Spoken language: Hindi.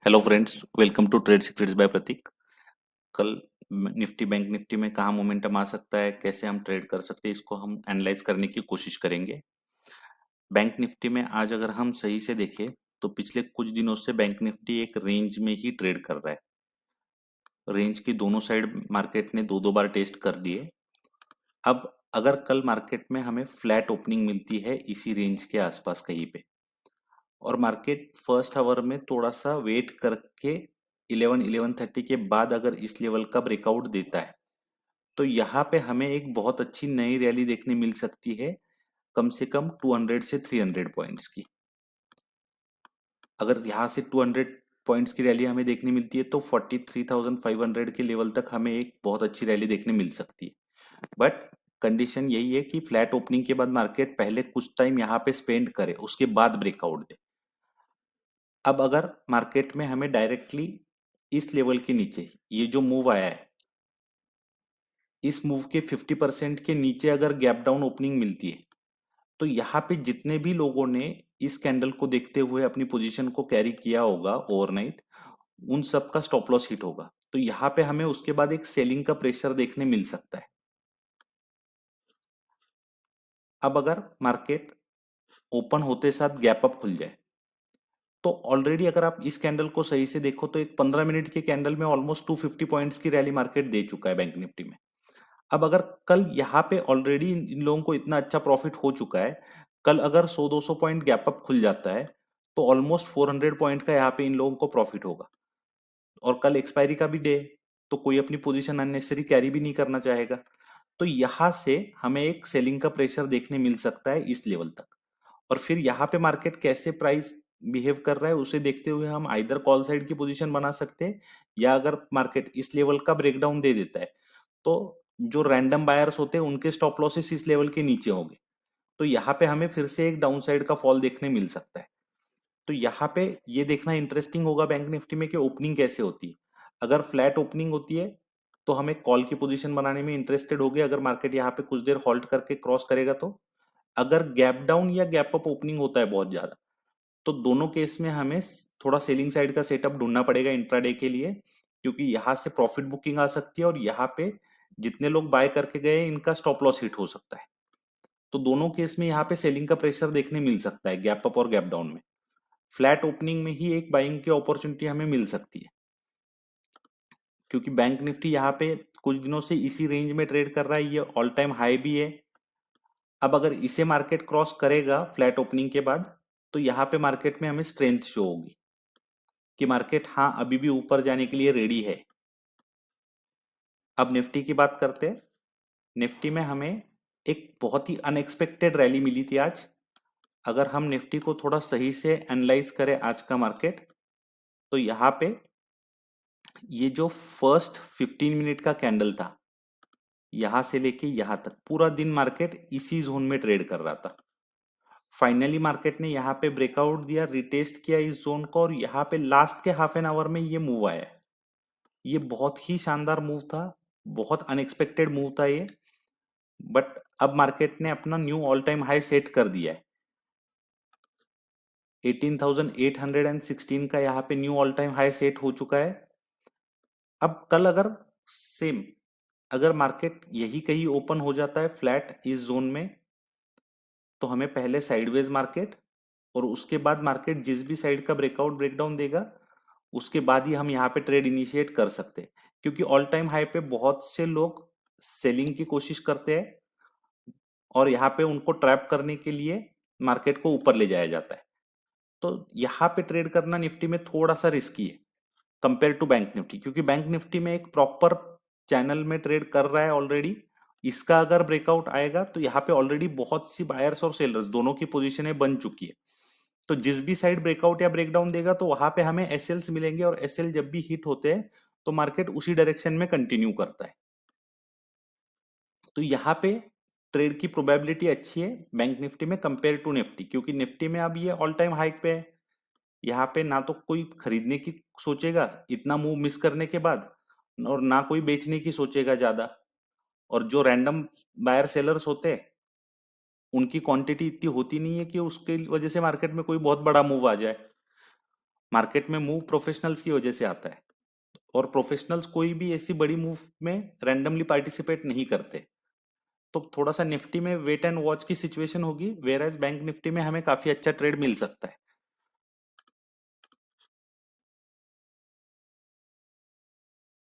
Hello friends, welcome to trade secrets by Prateek. कल निफ्टी बैंक निफ्टी में कहाँ मोमेंटम आ सकता है, कैसे हम ट्रेड कर सकते हैं, इसको हम एनालाइज करने की कोशिश करेंगे। बैंक निफ्टी में आज अगर हम सही से देखें तो पिछले कुछ दिनों से बैंक निफ्टी एक रेंज में ही ट्रेड कर रहा है। रेंज की दोनों साइड मार्केट ने दो दो बार टेस्ट कर दिए। अब अगर कल मार्केट में हमें फ्लैट ओपनिंग मिलती है इसी रेंज के आसपास कहीं पे, और मार्केट फर्स्ट आवर में थोड़ा सा वेट करके 11:30 के बाद अगर इस लेवल का ब्रेकआउट देता है तो यहाँ पे हमें एक बहुत अच्छी नई रैली देखने मिल सकती है, कम से कम 200 से 300 पॉइंट्स की। अगर यहाँ से 200 पॉइंट्स की रैली हमें देखने मिलती है तो 43,500 के लेवल तक हमें एक बहुत अच्छी रैली देखने मिल सकती है। बट कंडीशन यही है कि फ्लैट ओपनिंग के बाद मार्केट पहले कुछ टाइम यहाँ पे स्पेंड करे, उसके बाद ब्रेकआउट दे। अब अगर मार्केट में हमें डायरेक्टली इस लेवल के नीचे ये जो मूव आया है, इस मूव के 50% के नीचे अगर गैप डाउन ओपनिंग मिलती है तो यहाँ पे जितने भी लोगों ने इस कैंडल को देखते हुए अपनी पोजीशन को कैरी किया होगा ओवरनाइट, उन सब का स्टॉप लॉस हिट होगा। तो यहाँ पे हमें उसके बाद एक सेलिंग का प्रेशर देखने मिल सकता है। अब अगर मार्केट ओपन होते साथ गैप अप खुल जाए तो ऑलरेडी अगर आप इस कैंडल को सही से देखो तो एक 15 मिनट के कैंडल में ऑलमोस्ट 250 पॉइंट्स की रैली मार्केट दे चुका है बैंक निफ्टी में। अब अगर कल यहाँ पे ऑलरेडी इन लोगों को इतना अच्छा प्रॉफिट हो चुका है, कल अगर 100-200 पॉइंट गैप अप खुल जाता है तो ऑलमोस्ट 400 पॉइंट का यहाँ पे इन लोगों को प्रॉफिट होगा। और कल एक्सपायरी का भी डे, तो कोई अपनी पोजीशन अननेसेसरी कैरी भी नहीं करना चाहेगा। तो यहाँ से हमें एक सेलिंग का प्रेशर देखने मिल सकता है इस लेवल तक। और फिर यहाँ पे मार्केट कैसे प्राइस बिहेव कर रहा है उसे देखते हुए हम आइदर कॉल साइड की पोजीशन बना सकते हैं, या अगर मार्केट इस लेवल का ब्रेकडाउन दे देता है तो जो रैंडम बायर्स होते हैं उनके स्टॉप लॉसेस इस लेवल के नीचे होंगे। तो यहाँ पे हमें फिर से एक डाउन साइड का फॉल देखने मिल सकता है। तो यहाँ पे ये देखना इंटरेस्टिंग होगा बैंक निफ्टी में कि ओपनिंग कैसे होती है। अगर फ्लैट ओपनिंग होती है तो हमें कॉल की पोजीशन बनाने में इंटरेस्टेड होगे, अगर मार्केट यहाँ पे कुछ देर होल्ड करके क्रॉस करेगा तो। अगर गैप डाउन या गैप अप ओपनिंग होता है बहुत ज्यादा, तो दोनों केस में हमें थोड़ा सेलिंग साइड का सेटअप ढूंढना पड़ेगा इंट्राडे के लिए, क्योंकि यहाँ से प्रॉफिट बुकिंग आ सकती है और यहाँ पे जितने लोग बाय करके गए इनका स्टॉप लॉस हिट हो सकता है। तो दोनों केस में यहाँ पे सेलिंग का प्रेशर देखने मिल सकता है गैप अप और गैप डाउन में। फ्लैट ओपनिंग में ही एक बाइंग की अपॉर्चुनिटी हमें मिल सकती है, क्योंकि बैंक निफ्टी यहाँ पे कुछ दिनों से इसी रेंज में ट्रेड कर रहा है, ये ऑल टाइम हाई भी है। अब अगर इसे मार्केट क्रॉस करेगा फ्लैट ओपनिंग के बाद तो यहाँ पे मार्केट में हमें स्ट्रेंथ शो होगी कि मार्केट हाँ अभी भी ऊपर जाने के लिए रेडी है। अब निफ्टी की बात करते हैं। निफ्टी में हमें एक बहुत ही अनएक्सपेक्टेड रैली मिली थी आज। अगर हम निफ्टी को थोड़ा सही से एनालाइज करें आज का मार्केट, तो यहाँ पे ये जो फर्स्ट 15 मिनट का कैंडल था, यहां से लेके यहां तक पूरा दिन मार्केट इसी जोन में ट्रेड कर रहा था। फाइनली मार्केट ने यहाँ पे ब्रेकआउट दिया, रिटेस्ट किया इस जोन को, और यहाँ पे लास्ट के हाफ एन आवर में ये मूव आया। ये बहुत ही शानदार मूव था, बहुत अनएक्सपेक्टेड मूव था ये। बट अब मार्केट ने अपना knew all time high set कर दिया है। 18,816 का यहाँ पे knew all time high set हो चुका है। अब कल अगर सेम, अगर मार्केट यही कहीं ओपन हो जाता है फ्लैट इस जोन में, तो हमें पहले साइडवेज मार्केट और उसके बाद मार्केट जिस भी साइड का ब्रेकआउट ब्रेकडाउन देगा उसके बाद ही हम यहाँ पे ट्रेड इनिशिएट कर सकते हैं। क्योंकि ऑल टाइम हाई पे बहुत से लोग सेलिंग की कोशिश करते हैं और यहाँ पे उनको ट्रैप करने के लिए मार्केट को ऊपर ले जाया जाता है। तो यहाँ पे ट्रेड करना निफ्टी में थोड़ा सा रिस्की है कंपेयर टू बैंक निफ्टी, क्योंकि बैंक निफ्टी में एक प्रॉपर चैनल में ट्रेड कर रहा है ऑलरेडी। इसका अगर ब्रेकआउट आएगा तो यहाँ पे ऑलरेडी बहुत सी बायर्स और सेलर्स दोनों की पोजीशनें बन चुकी है। तो जिस भी साइड ब्रेकआउट या ब्रेकडाउन देगा तो वहां पे हमें एसएल्स मिलेंगे, और एसएल जब भी हिट होते हैं तो मार्केट उसी डायरेक्शन में कंटिन्यू करता है। तो यहाँ पे ट्रेड की प्रोबेबिलिटी अच्छी है बैंक निफ्टी में कंपेयर टू निफ्टी, क्योंकि निफ्टी में अब ये ऑल टाइम हाइक पे है। यहाँ पे ना तो कोई खरीदने की सोचेगा इतना मूव मिस करने के बाद, और ना कोई बेचने की सोचेगा ज्यादा। और जो रैंडम बायर सेलर्स होते हैं उनकी क्वांटिटी इतनी होती नहीं है कि उसके वजह से मार्केट में कोई बहुत बड़ा मूव आ जाए। मार्केट में मूव प्रोफेशनल्स की वजह से आता है, और प्रोफेशनल्स कोई भी ऐसी बड़ी मूव में रैंडमली पार्टिसिपेट नहीं करते। तो थोड़ा सा निफ्टी में वेट एंड वॉच की सिचुएशन होगी, वेयर एज बैंक निफ्टी में हमें काफी अच्छा ट्रेड मिल सकता है।